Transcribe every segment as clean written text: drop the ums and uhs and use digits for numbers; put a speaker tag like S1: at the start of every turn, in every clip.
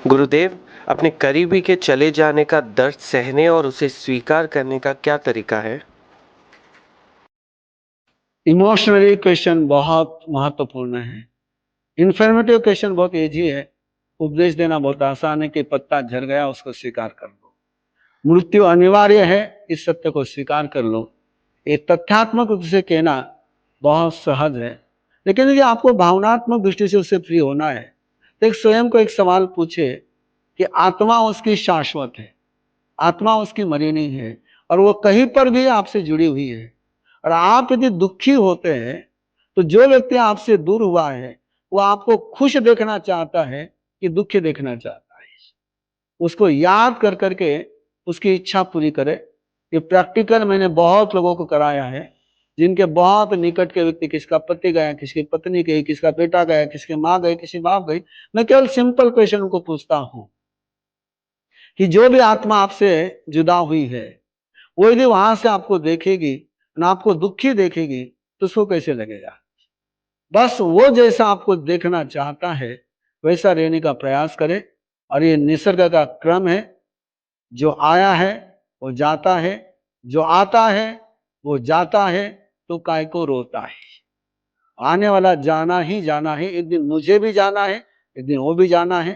S1: गुरुदेव, अपने करीबी के चले जाने का दर्द सहने और उसे स्वीकार करने का क्या तरीका है?
S2: इमोशनली क्वेश्चन बहुत महत्वपूर्ण है। इन्फॉर्मेटिव क्वेश्चन बहुत इजी है। उपदेश देना बहुत आसान है कि पत्ता झड़ गया, उसको स्वीकार कर लो। मृत्यु अनिवार्य है, इस सत्य को स्वीकार कर लो। ये तथ्यात्मक रूप से कहना बहुत सहज है, लेकिन यदि आपको भावनात्मक दृष्टि से उससे फ्री होना है तो एक स्वयं को एक सवाल पूछे कि आत्मा उसकी शाश्वत है, आत्मा उसकी मरी नहीं है और वो कहीं पर भी आपसे जुड़ी हुई है। और आप यदि दुखी होते हैं तो जो व्यक्ति आपसे दूर हुआ है वो आपको खुश देखना चाहता है कि दुखी देखना चाहता है। उसको याद कर करके उसकी इच्छा पूरी करे। ये प्रैक्टिकल मैंने बहुत लोगों को कराया है, जिनके बहुत निकट के व्यक्ति, किसका पति गया, किसकी पत्नी गई, किसका बेटा गया, किसकी माँ गई, किसी बाप गई। मैं केवल सिंपल क्वेश्चन को पूछता हूँ कि जो भी आत्मा आपसे जुदा हुई है वो यदि वहां से आपको देखेगी ना, आपको दुखी देखेगी, तो उसको कैसे लगेगा? बस वो जैसा आपको देखना चाहता है वैसा रहने का प्रयास करे। और ये निसर्ग का क्रम है, जो आया है वो जाता है, जो आता है वो जाता है, तो काय को रोता है? आने वाला जाना ही जाना है। एक दिन मुझे भी जाना है, एक दिन वो भी जाना है।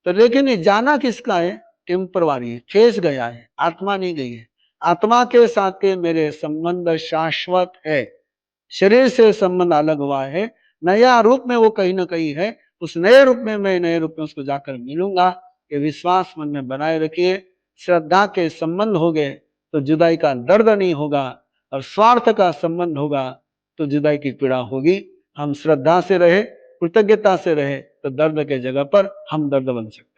S2: तो लेकिन ये जाना किसका है? टेम्परवारी है, ठेस गया है, आत्मा नहीं गई है। आत्मा के साथ के मेरे संबंध शाश्वत है। शरीर से संबंध अलग हुआ है, नया रूप में वो कहीं ना कहीं है। उस नए रूप में मैं नए रूप में उसको जाकर मिलूंगा। ये विश्वास मन में बनाए रखिए। श्रद्धा के संबंध हो गए तो जुदाई का दर्द नहीं होगा, और स्वार्थ का संबंध होगा तो जुदाई की पीड़ा होगी। हम श्रद्धा से रहे, कृतज्ञता से रहे, तो दर्द के जगह पर हम दर्द बन सकते हैं।